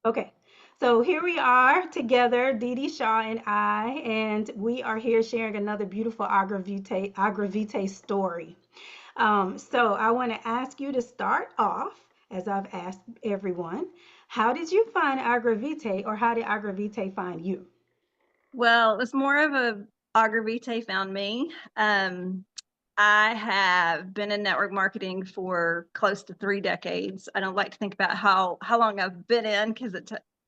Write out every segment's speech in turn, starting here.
Okay, so here we are together, Dee Dee Shaw and I, and we are here sharing another beautiful Agravitae story. So I want to ask you to start off, as I've asked everyone, how did you find Agravitae, or how did Agravitae find you? Well, it was more of a Agravitae found me. I have been in network marketing for close to 3 decades. I don't like to think about how long I've been in because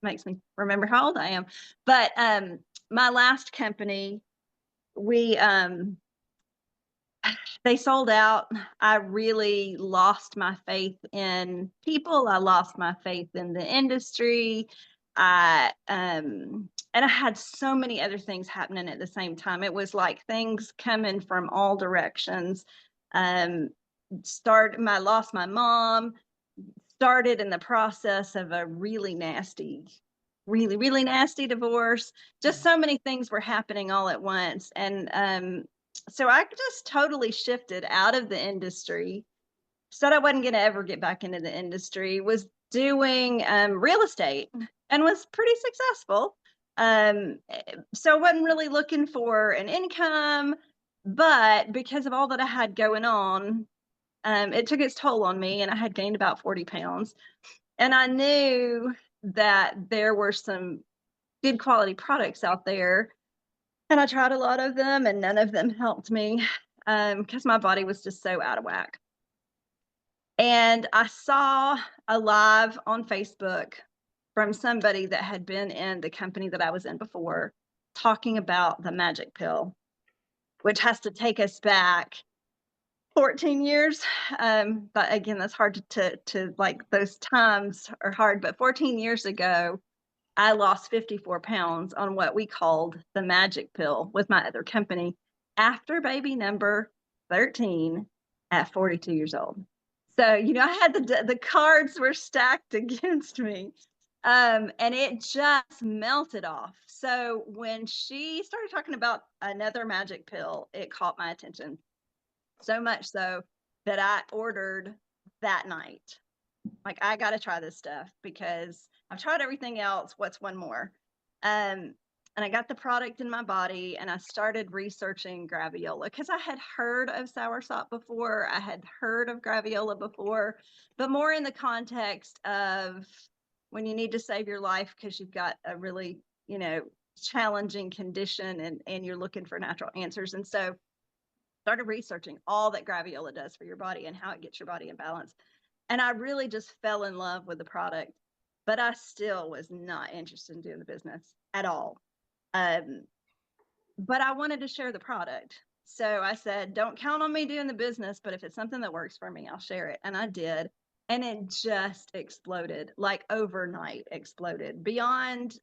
makes me remember how old I am. But my last company, we they sold out. I really lost my faith in people. I lost my faith in the industry. And I had so many other things happening at the same time. It was like things coming from all directions. Um, lost my mom, started in the process of a really nasty divorce. Just so many things were happening all at once. And so I just totally shifted out of the industry, said I wasn't going to ever get back into the industry, was doing real estate and was pretty successful. So I wasn't really looking for an income, but because of all that I had going on, it took its toll on me, and I had gained about 40 pounds. And I knew that there were some good quality products out there, and I tried a lot of them, and none of them helped me because my body was just so out of whack. And I saw a live on Facebook from somebody that had been in the company that I was in before talking about the magic pill, which has to take us back 14 years. But again, that's hard to like, those times are hard. But 14 years ago, I lost 54 pounds on what we called the magic pill with my other company after baby number 13 at 42 years old. So, I had the cards were stacked against me. And it just melted off. So when she started talking about another magic pill, it caught my attention so much so that I ordered that night. Like, I got to try this stuff because I've tried everything else. What's one more? Um, and I got the product in my body and I started researching graviola because I had heard of soursop before. I had heard of graviola before, but more in the context of when you need to save your life because you've got a really, you know, challenging condition and you're looking for natural answers. And so started researching all that graviola does for your body and how it gets your body in balance. And I really just fell in love with the product, but I still was not interested in doing the business at all. Um, but I wanted to share the product. So I said, don't count on me doing the business, but if it's something that works for me, I'll share it. And I did. And it just exploded, like overnight exploded beyond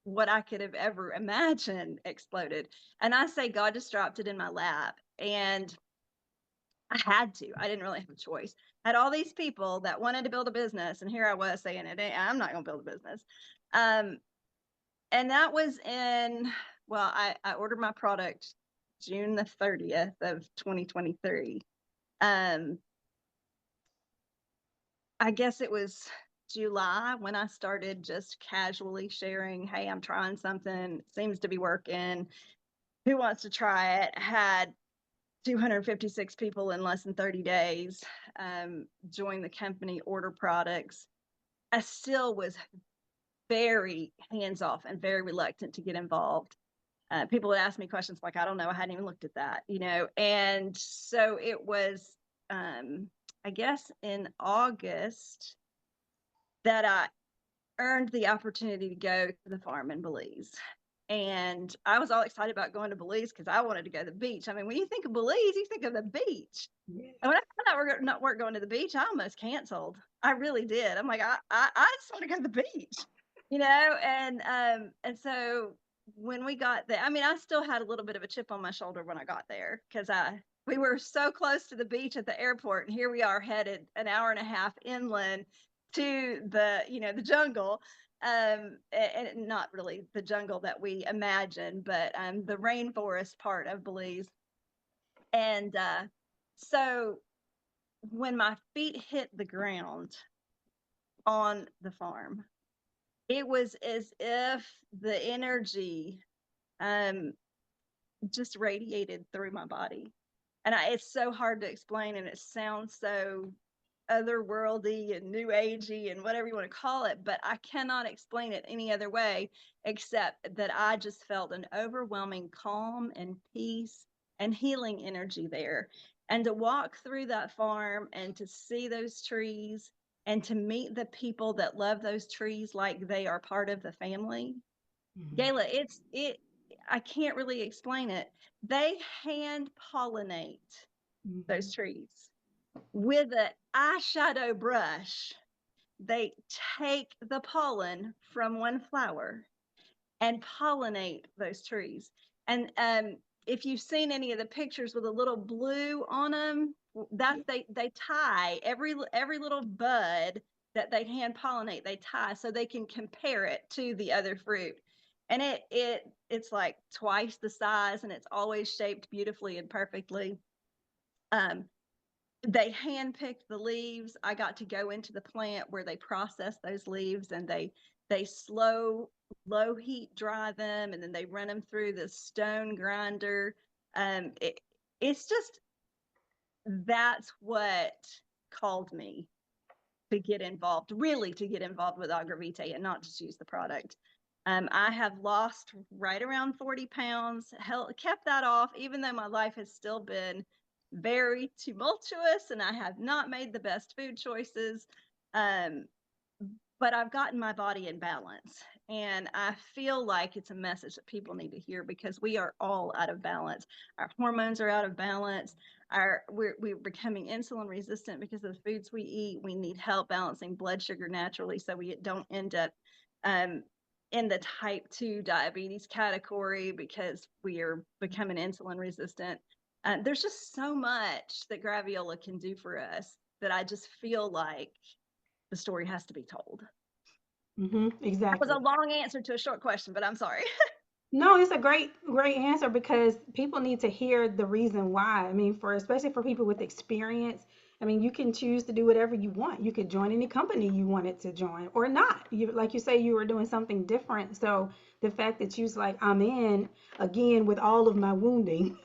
what I could have ever imagined exploded. And I say God just dropped it in my lap. And I had to. I didn't really have a choice. I had all these people that wanted to build a business, and here I was saying, I'm not going to build a business." Um, and that was in, well, I ordered my product June the 30th of 2023. Um, I guess it was July when I started just casually sharing, "Hey, I'm trying something. It seems to be working. Who wants to try it?" Had 256 people in less than 30 days join the company, order products. I still was very hands off and very reluctant to get involved. People would ask me questions like, "I don't know, I hadn't even looked at that," And so it was, I guess, in August that I earned the opportunity to go to the farm in Belize. And I was all excited about going to Belize because I wanted to go to the beach. I mean, when you think of Belize, you think of the beach. Yeah. And when I found out we're not going to the beach, I almost canceled. I really did. I'm like, I just want to go to the beach, and so when we got there, I mean, I still had a little bit of a chip on my shoulder when I got there because I we were so close to the beach at the airport, and here we are headed an hour and a half inland to the jungle, and not really the jungle that we imagine, but the rainforest part of Belize. And so when my feet hit the ground on the farm, It was as if the energy um, just radiated through my body. And it's so hard to explain, and it sounds so otherworldly and new agey and whatever you want to call it, but I cannot explain it any other way except that I just felt an overwhelming calm and peace and healing energy there. And to walk through that farm and to see those trees and to meet the people that love those trees like they are part of the family. Mhm. Gayla, it I can't really explain it. They hand pollinate Mhm. those trees with an eyeshadow brush. They take the pollen from one flower and pollinate those trees. And if you've seen any of the pictures with a little blue on them, that's they tie every little bud that they hand pollinate, they tie so they can compare it to the other fruit. And it's like twice the size, and it's always shaped beautifully and perfectly. Um, they handpicked the leaves. I got to go into the plant where they process those leaves, and they low heat dry them, and then they run them through the stone grinder. It's just, that's what called me to get involved, really to get involved with Agravitae and not just use the product. I have lost right around 40 pounds, kept that off, even though my life has still been very tumultuous and I have not made the best food choices. Um, but I've gotten my body in balance. And I feel like it's a message that people need to hear because we are all out of balance. Our hormones are out of balance. We're becoming insulin resistant because of the foods we eat. We need help balancing blood sugar naturally so we don't end up um, in the type 2 diabetes category because we are becoming insulin resistant. There's just so much that Graviola can do for us that I just feel like the story has to be told. Mhm. That was a Exactly. long answer to a short question, but I'm sorry. No, it's a great answer because people need to hear the reason why. I mean, for especially for people with experience, I mean, you can choose to do whatever you want. You could join any company you wanted to join or not. You like you say you were doing something different. So the fact that you was like, I'm in again with all of my wounding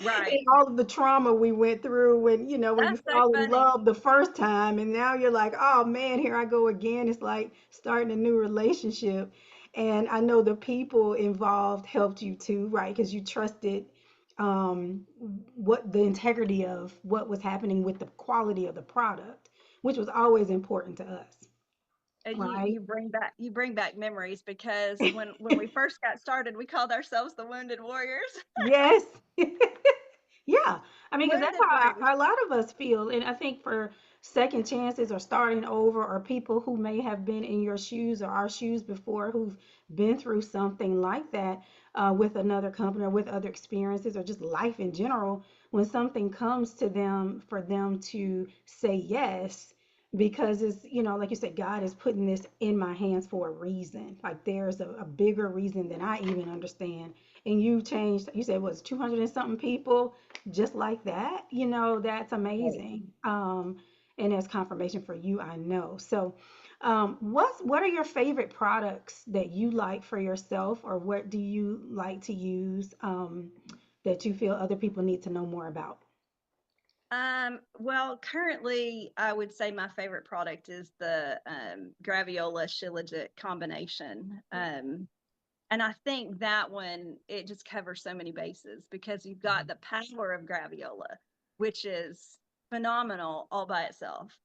Right. and all of the trauma we went through when, when you That's so fall in funny. love the first time and now you're like, oh man, here I go again. It's like starting a new relationship. And I know the people involved helped you too, right? Because you trusted what the integrity of what was happening with the quality of the product, which was always important to us, You right? you bring back memories because when we first got started, we called ourselves the Wounded Warriors. Yes. Yeah. I mean, because that's Wounded how Warriors. a lot of us feel. And I think for second chances or starting over, or people who may have been in your shoes or our shoes before who've been through something like that with another company or with other experiences or just life in general, when something comes to them, for them to say yes, because it's, like you said, God is putting this in my hands for a reason. Like there's a bigger reason than I even understand. And you changed, you said, was 200 and something people just like that? That's Right. amazing. And as confirmation for you, I know. So, what are your favorite products that you like for yourself, or what do you like to use that you feel other people need to know more about? Well, currently, I would say my favorite product is the Graviola Shilajit combination. And I think that one, it just covers so many bases because you've got the power of Graviola, which is phenomenal all by itself.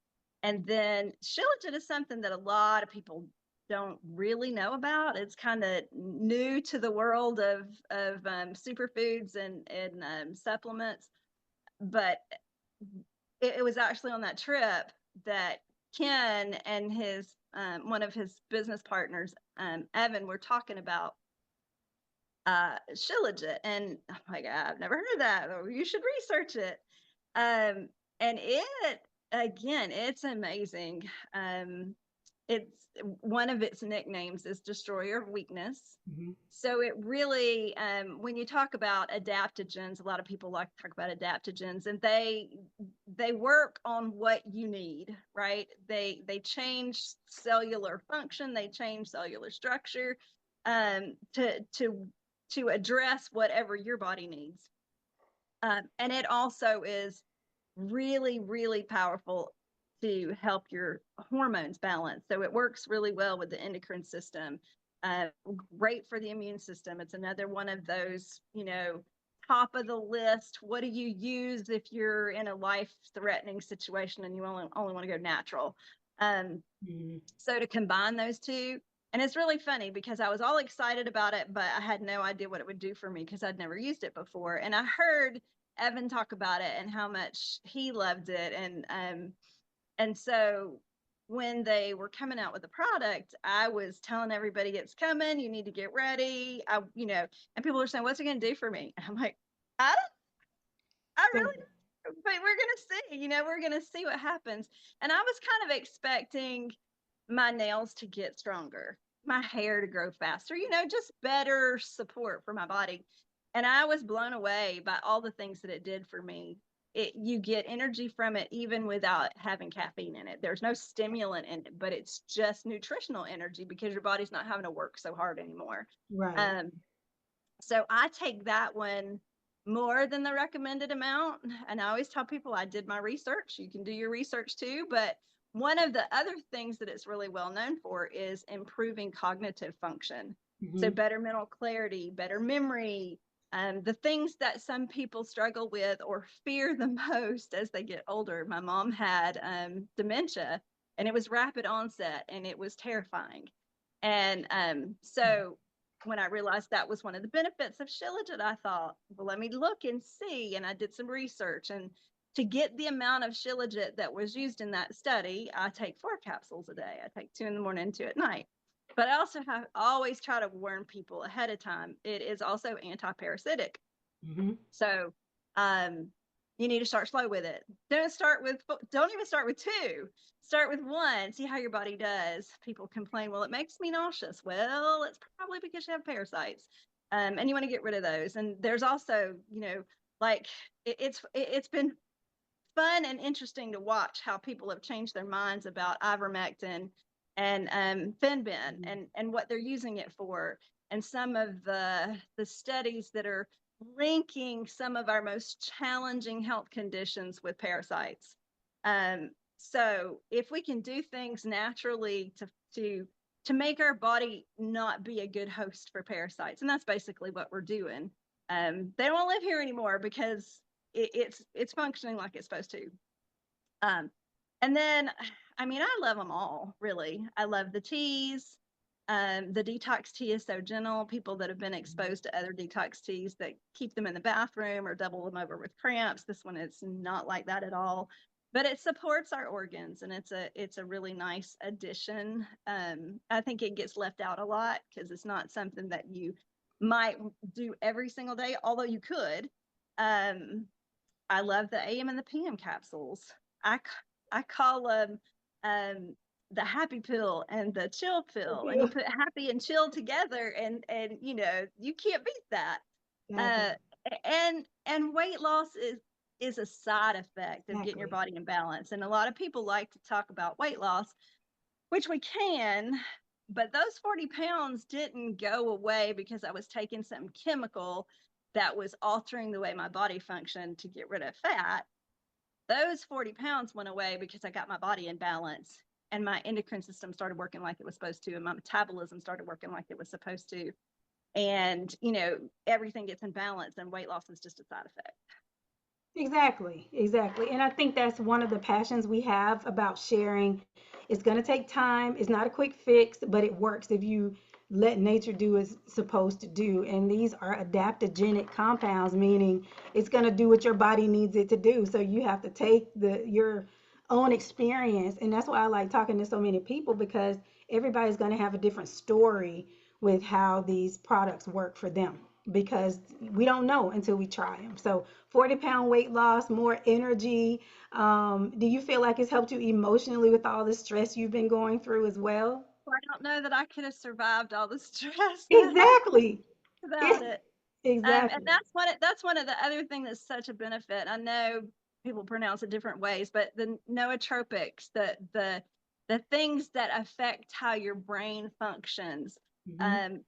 And then Shilajit is something that a lot of people don't really know about. It's kind of new to the world of superfoods and supplements. But it was actually on that trip that Ken and his one of his business partners, Evan, were talking about Shilajit, and I'm like, I've never heard of that. Or you should research it. And it again, it's amazing. it's one of its nicknames is Destroyer of Weakness. Hmm. So it really, when you talk about adaptogens, a lot of people like to talk about adaptogens, and they work on what you need, right? They change cellular function, they change cellular structure, to address whatever your body needs. And it also is really, really powerful to help your hormones balance. So it works really well with the endocrine system. Great for the immune system. It's another one of those, top of the list. What do you use if you're in a life-threatening situation and you only want to go natural? Um, Hmm. so to combine those two, and it's really funny because I was all excited about it, but I had no idea what it would do for me because I'd never used it before. And I heard Evan talk about it and how much he loved it. And so when they were coming out with the product, I was telling everybody it's coming, you need to get ready. And people were saying, what's it gonna do for me? And I'm like, I don't I So, really don't, but we're gonna see, we're gonna see what happens. And I was kind of expecting my nails to get stronger, my hair to grow faster, just better support for my body. And I was blown away by all the things that it did for me. You get energy from it even without having caffeine in it. There's no stimulant in it, but it's just nutritional energy because your body's not having to work so hard anymore. right. Um, so I take that one more than the recommended amount. And I always tell people I did my research. You can do your research too. But one of the other things that it's really well known for is improving cognitive function. So Hmm. better mental clarity, better memory, the things that some people struggle with or fear the most as they get older. My mom had dementia, and it was rapid onset, and it was terrifying. And so when I realized that was one of the benefits of Shilajit, I thought, well, let me look and see. And I did some research. And to get the amount of Shilajit that was used in that study, I take 4 capsules a day. I take 2 in the morning and 2 at night. But I also have always try to warn people ahead of time. It is also anti-parasitic. Hmm. So um, you need to start slow with it. Don't even start with 2. Start with 1. See how your body does. People complain, well, it makes me nauseous. Well, it's probably because you have parasites, and you want to get rid of those. And there's also, like it's been fun and interesting to watch how people have changed their minds about ivermectin and Fenbin and what they're using it for, and some of the studies that are linking some of our most challenging health conditions with parasites. So if we can do things naturally to make our body not be a good host for parasites, and that's basically what we're doing. They don't live here anymore because it's functioning like it's supposed to. Um, and then, I mean, I love them all, really. I love the teas. The detox tea is so gentle. People that have been exposed to other detox teas that keep them in the bathroom or double them over with cramps. This one is not like that at all. But it supports our organs, and it's a really nice addition. I think it gets left out a lot because it's not something that you might do every single day, although you could. Um, I love the AM and the PM capsules. I I call them the happy pill and the chill pill, and you put happy and chill together, and you can't beat that. Exactly. Uh, and weight loss is a side effect of getting your Exactly. body in balance, and a lot of people like to talk about weight loss, which we can. But those 40 pounds didn't go away because I was taking some chemical that was altering the way my body functioned to get rid of fat. Those 40 pounds went away because I got my body in balance and my endocrine system started working like it was supposed to, and my metabolism started working like it was supposed to. And, everything gets in balance, and weight loss is just a side effect. Exactly, exactly. And I think that's one of the passions we have about sharing. It's going to take time. It's not a quick fix, but it works if you let nature do what it's supposed to do. And these are adaptogenic compounds, meaning it's going to do what your body needs it to do. So you have to take your own experience. And that's why I like talking to so many people, because everybody's going to have a different story with how these products work for them. because we don't know until we try them. So 40-pound weight loss, more energy. Do you feel like it's helped you emotionally with all the stress you've been going through as well? I don't know that I could have survived all the stress that I Exactly. without It's it. And exactly. that's one of the other thing that's such a benefit. I know people pronounce it different ways, but the nootropics, the things that affect how your brain functions. Hmm. Um,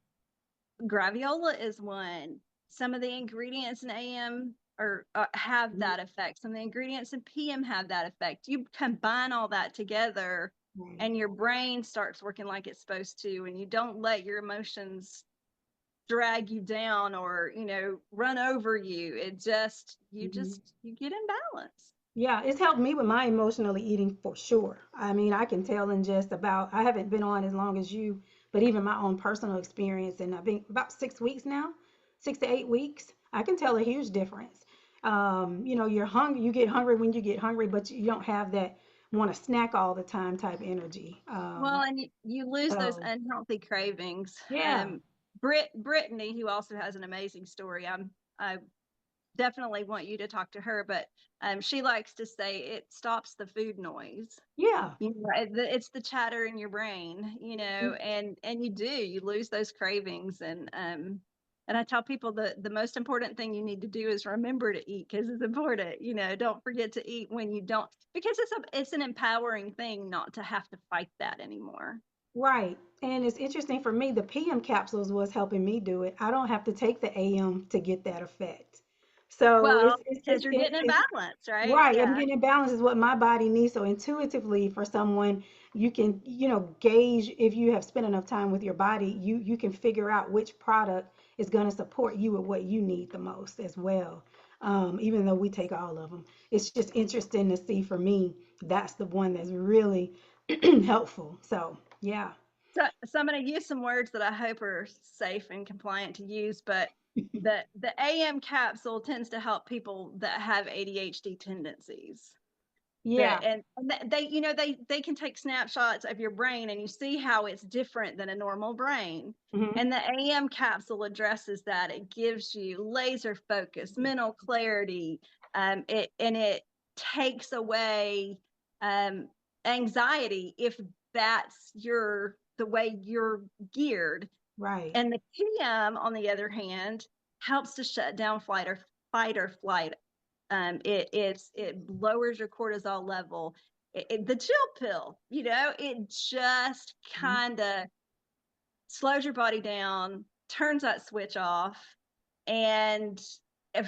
Graviola is one. Some of the ingredients in AM or have that effect. Some of the ingredients in PM have that effect. You combine all that together, Right. and your brain starts working like it's supposed to, and you don't let your emotions drag you down or run over you. It just you Hmm. just you get in balance. Yeah, it's helped me with my emotionally eating for sure. I mean, I can tell in just about, I haven't been on as long as you, but even my own personal experience, and I've been about 6 weeks now, 6 to 8 weeks, I can tell a huge difference. You're hungry, you get hungry when you get hungry, but you don't have that want to snack all the time type energy. Well, and you lose those So, unhealthy cravings. yeah, Brittany, who also has an amazing story, I definitely want you to talk to her, but she likes to say it stops the food noise. yeah. It's the chatter in your brain, and you lose those cravings. And I tell people the most important thing you need to do is remember to eat, because it's important. Don't forget to eat when you don't, because it's an empowering thing not to have to fight that anymore. Right. And it's interesting for me, the PM capsules was helping me do it. I don't have to take the AM to get that effect. So Well, it's because just you're getting in balance, right? right. I'm Yeah. getting in balance is what my body needs. So intuitively for someone, you can, gauge if you have spent enough time with your body, you can figure out which product is going to support you with what you need the most as well. Even though we take all of them, it's just interesting to see for me, that's the one that's really helpful. So yeah. So I'm going to use some words that I hope are safe and compliant to use, but the AM capsule tends to help people that have ADHD tendencies. Yeah. They can take snapshots of your brain, and you see how it's different than a normal brain. Hmm. And the AM capsule addresses that. It gives you laser focus, mental clarity. It takes away um, anxiety if that's the way you're geared. Right. And the PM, on the other hand, helps to shut down fight or flight. It lowers your cortisol level. The chill pill, it just Mhm. kind of slows your body down, turns that switch off. And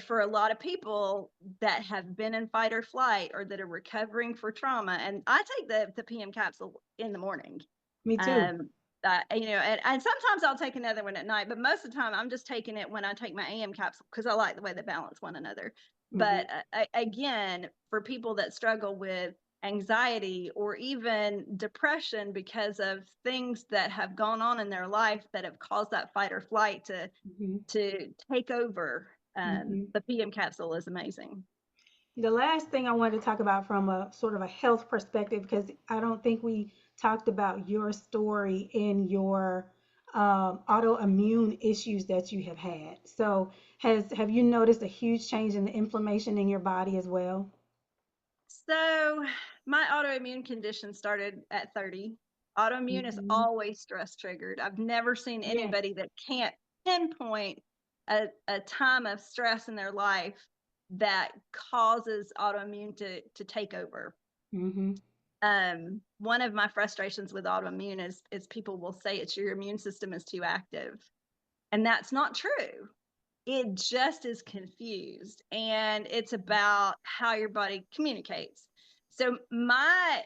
for a lot of people that have been in fight or flight, or that are recovering for trauma, and I take the PM capsule in the morning. Me too. um and sometimes I'll take another one at night, but most of the time I'm just taking it when I take my AM capsule, because I like the way they balance one another. Hmm. But again, for people that struggle with anxiety or even depression because of things that have gone on in their life that have caused that fight or flight to Hmm. take over, Hmm. the PM capsule is amazing. The last thing I wanted to talk about from a sort of a health perspective, because I don't think we talked about your story in your autoimmune issues that you have had. So, have you noticed a huge change in the inflammation in your body as well? So my autoimmune condition started at 30. Autoimmune is Hmm. always stress triggered. I've never seen Yes. anybody that can't pinpoint a time of stress in their life that causes autoimmune to take over. Hmm. One of my frustrations with autoimmune is people will say it's your immune system is too active. And that's not true. It just is confused, and it's about how your body communicates. So my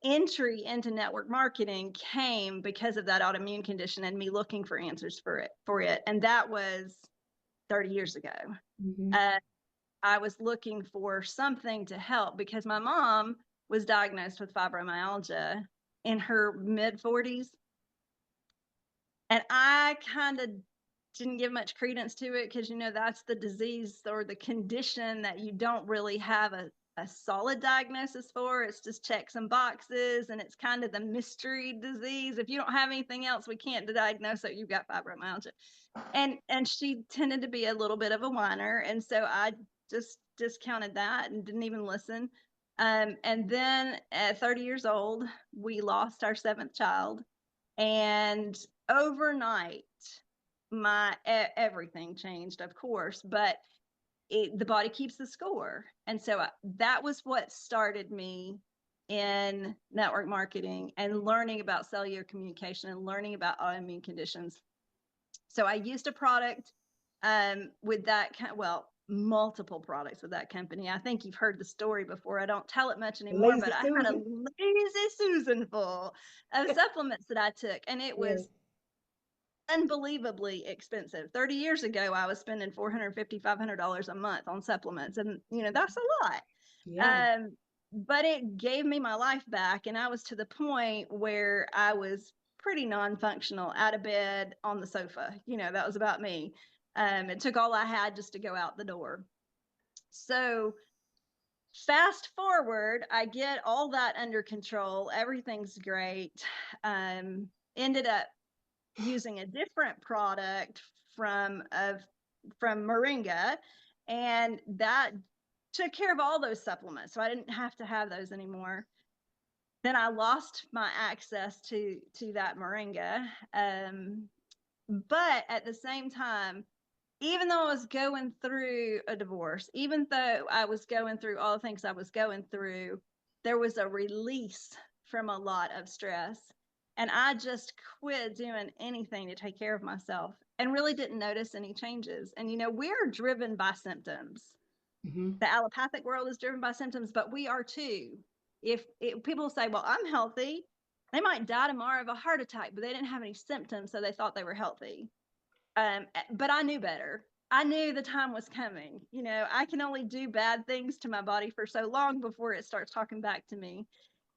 entry into network marketing came because of that autoimmune condition and me looking for answers for it, and that was 30 years ago. Hmm. uh, I was looking for something to help because my mom was diagnosed with fibromyalgia in her mid 40s, and I kind of didn't give much credence to it, because that's the disease or the condition that you don't really have a solid diagnosis for. It's just check some boxes, and it's kind of the mystery disease. If you don't have anything else, we can't diagnose that you've got fibromyalgia. And she tended to be a little bit of a whiner, and so I just discounted that and didn't even listen. And then at 30 years old, we lost our seventh child, and overnight, my everything changed, of course, but the body keeps the score. And so that was what started me in network marketing and learning about cellular communication and learning about autoimmune conditions. So I used a product with that, well, multiple products with that company. I think you've heard the story before. I don't tell it much anymore, Lazy but I had a Susan. lazy Susan full of supplements that I took, and it Yes. was unbelievably expensive. 30 years ago, I was spending $450, $500 a month on supplements, and that's a lot. Yeah. But it gave me my life back, and I was to the point where I was pretty non-functional, out of bed, on the sofa. That was about me. It took all I had just to go out the door. So fast forward, I get all that under control. Everything's great. Ended up using a different product from Moringa, and that took care of all those supplements, so I didn't have to have those anymore. Then I lost my access to that Moringa, but at the same time, even though I was going through a divorce, even though I was going through all the things I was going through, there was a release from a lot of stress. And I just quit doing anything to take care of myself and really didn't notice any changes. And, we're driven by symptoms. Hmm. The allopathic world is driven by symptoms, but we are too. If people say, well, I'm healthy, they might die tomorrow of a heart attack, but they didn't have any symptoms, so they thought they were healthy. But I knew better. I knew the time was coming. I can only do bad things to my body for so long before it starts talking back to me.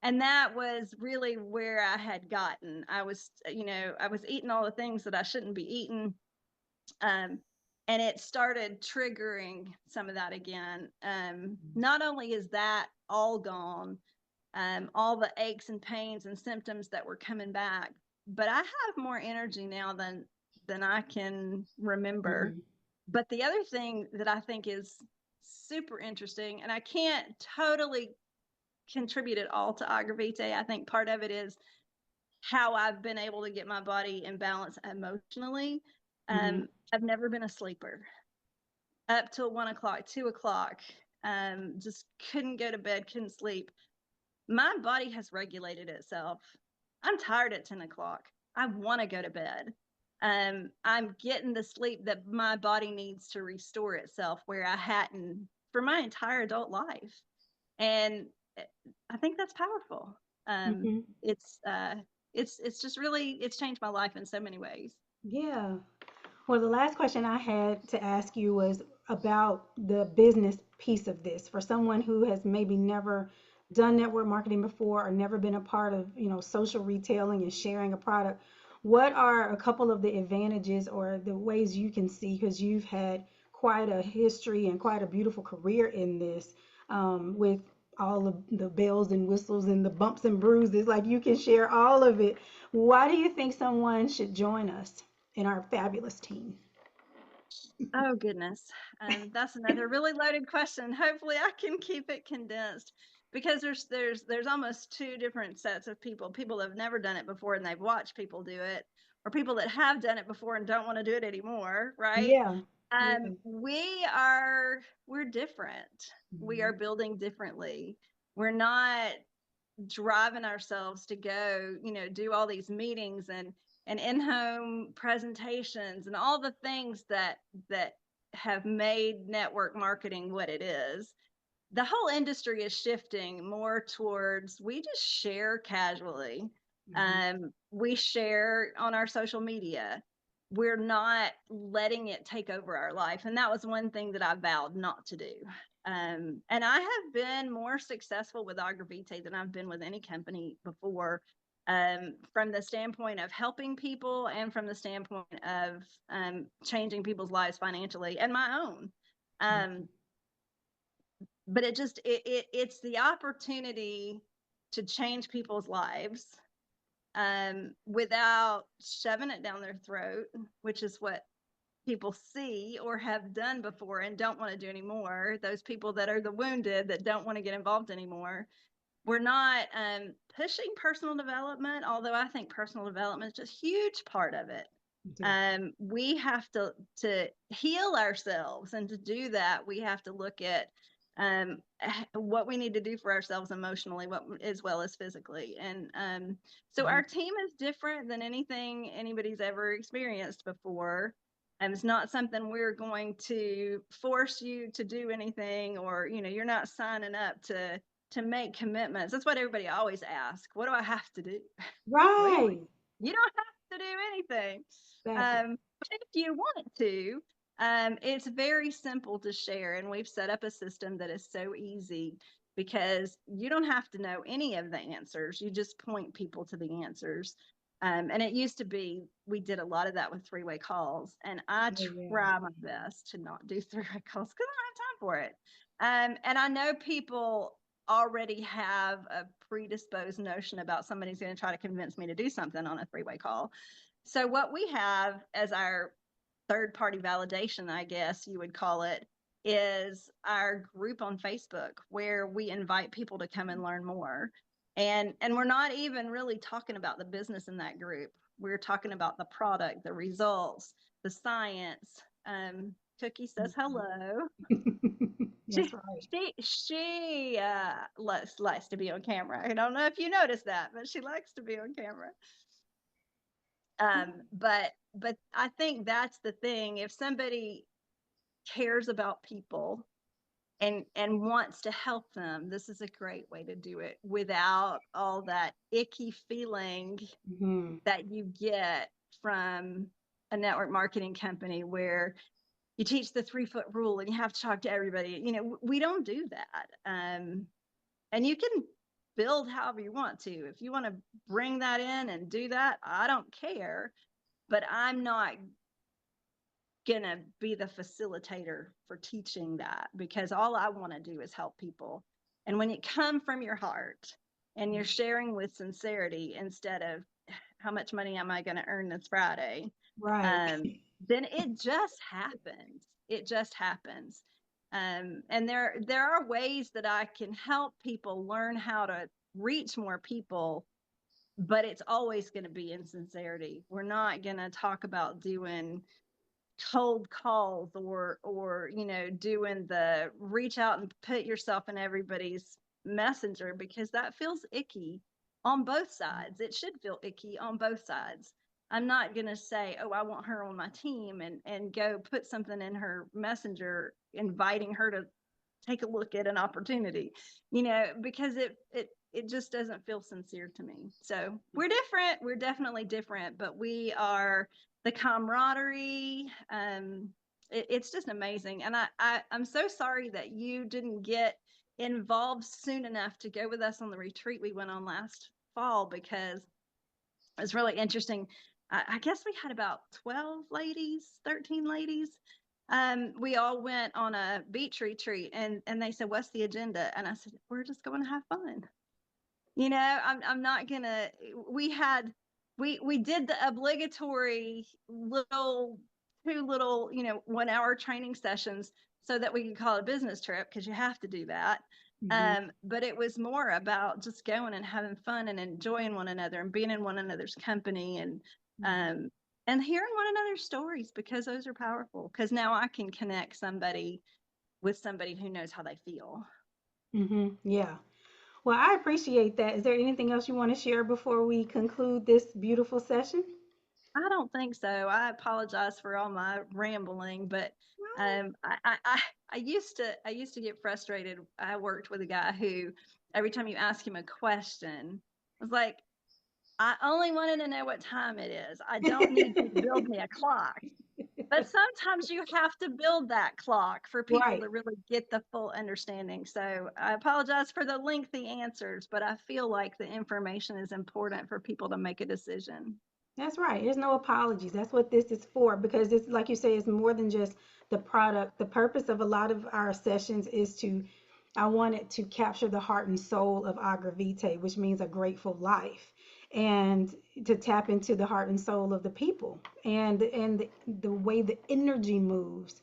And that was really where I had gotten. I was eating all the things that I shouldn't be eating. And it started triggering some of that again. Not only is that all gone, all the aches and pains and symptoms that were coming back, but I have more energy now than I can remember. Hmm. But the other thing that I think is super interesting, and I can't totally contribute it all to Agravitae. I think part of it is how I've been able to get my body in balance emotionally. Hmm. I've never been a sleeper up till 1 o'clock, 2 o'clock. Just couldn't go to bed, couldn't sleep. My body has regulated itself. I'm tired at 10 o'clock. I want to go to bed. I'm getting the sleep that my body needs to restore itself where I hadn't for my entire adult life. And I think that's powerful. Um, Hmm. it's it's just really, it's changed my life in so many ways. Yeah. Well, the last question I had to ask you was about the business piece of this. For someone who has maybe never done network marketing before or never been a part of, social retailing and sharing a product, what are a couple of the advantages or the ways you can see, because you've had quite a history and quite a beautiful career in this, with all of the bells and whistles and the bumps and bruises, like you can share all of it. Why do you think someone should join us in our fabulous team? Oh goodness. That's another really loaded question. Hopefully I can keep it condensed, because there's almost two different sets of people. People that have never done it before and they've watched people do it, or people that have done it before and don't want to do it anymore, right? Yeah. Yeah. We're different. We are Mhm. building differently. We're not driving ourselves to go, do all these meetings and in-home presentations and all the things that have made network marketing what it is. The whole industry is shifting more towards, we just share casually. Mhm. We share on our social media. We're not letting it take over our life. And that was one thing that I vowed not to do. And I have been more successful with Agravitae than I've been with any company before, from the standpoint of helping people and from the standpoint of changing people's lives financially and my own. Um, but it's the opportunity to change people's lives, without shoving it down their throat, which is what people see or have done before and don't want to do anymore. Those people that are the wounded that don't want to get involved anymore. We're not pushing personal development, although I think personal development is just a huge part of it. Yeah. We have to heal ourselves, and to do that, we have to look at what we need to do for ourselves emotionally, what as well as physically. And so Mhm. our team is different than anything anybody's ever experienced before. It's not something we're going to force you to do anything, or you're not signing up to make commitments. That's what everybody always asks. What do I have to do? Well, Right. you don't have to do anything. Exactly. But if you want to, it's very simple to share. And we've set up a system that is so easy, because you don't have to know any of the answers. You just point people to the answers. And it used to be, we did a lot of that with three-way calls. And I Oh, yeah. try my best to not do three-way calls because I don't have time for it. And I know people already have a predisposed notion about somebody's going to try to convince me to do something on a three-way call. So what we have as our third party validation, I guess you would call it, is our group on Facebook, where we invite people to come and learn more. And we're not even really talking about the business in that group. We're talking about the product, the results, the science. Cookie says hello. That's She right. she likes to be on camera. I don't know if you noticed that, but she likes to be on camera. But I think that's the thing. If somebody cares about people and wants to help them, this is a great way to do it without all that icky feeling Hmm. that you get from a network marketing company, where you teach the 3-foot rule and you have to talk to everybody. We don't do that. And you can build however you want to. If you want to bring that in and do that, I don't care. But I'm not gonna be the facilitator for teaching that, because all I want to do is help people. And when you come from your heart and you're sharing with sincerity, instead of how much money am I going to earn this Friday, Right. then it just happens. It just happens. And there are ways that I can help people learn how to reach more people, but it's always going to be in sincerity. We're not going to talk about doing cold calls, or doing the reach out and put yourself in everybody's messenger, because that feels icky on both sides. It should feel icky on both sides. I'm not going to say, oh, I want her on my team, and go put something in her messenger inviting her to take a look at an opportunity, because it just doesn't feel sincere to me. So we're different. We're definitely different, but we are the camaraderie. It's just amazing. And I'm so sorry that you didn't get involved soon enough to go with us on the retreat we went on last fall, because it's really interesting. I guess we had about 12 ladies, 13 ladies. We all went on a beach retreat, and they said, what's the agenda? And I said, we're just going to have fun. I'm not gonna, we did the obligatory little, two little, 1 hour training sessions, so that we could call it a business trip, because you have to do that. Hmm. But it was more about just going and having fun and enjoying one another and being in one another's company, um, and hearing one another's stories, because those are powerful. Because now I can connect somebody with somebody who knows how they feel. Hmm. Yeah. Well, I appreciate that. Is there anything else you want to share before we conclude this beautiful session? I don't think so. I apologize for all my rambling, but Well, I used to get frustrated. I worked with a guy who, every time you ask him a question, was like, I only wanted to know what time it is. I don't need you to build me a clock. But sometimes you have to build that clock for people right. to really get the full understanding. So I apologize for the lengthy answers, but I feel like the information is important for people to make a decision. That's right. There's no apologies. That's what this is for, because it's like you say, it's more than just the product. The purpose of a lot of our sessions is to I wanted to capture the heart and soul of Agravitae, which means a grateful life, and to tap into the heart and soul of the people, and the way the energy moves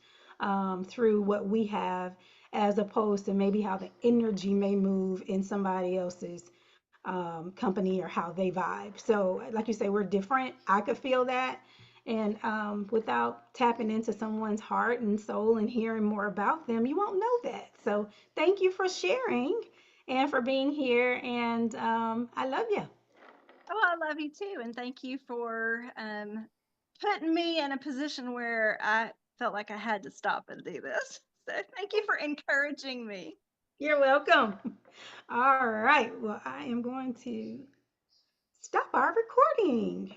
through what we have, as opposed to maybe how the energy may move in somebody else's company or how they vibe. So, like you say, we're different. I could feel that. And without tapping into someone's heart and soul and hearing more about them, you won't know that. So, thank you for sharing and for being here. And I love you. Oh, I love you too, and thank you for putting me in a position where I felt like I had to stop and do this. So thank you for encouraging me. You're welcome. All right. Well, I am going to stop our recording.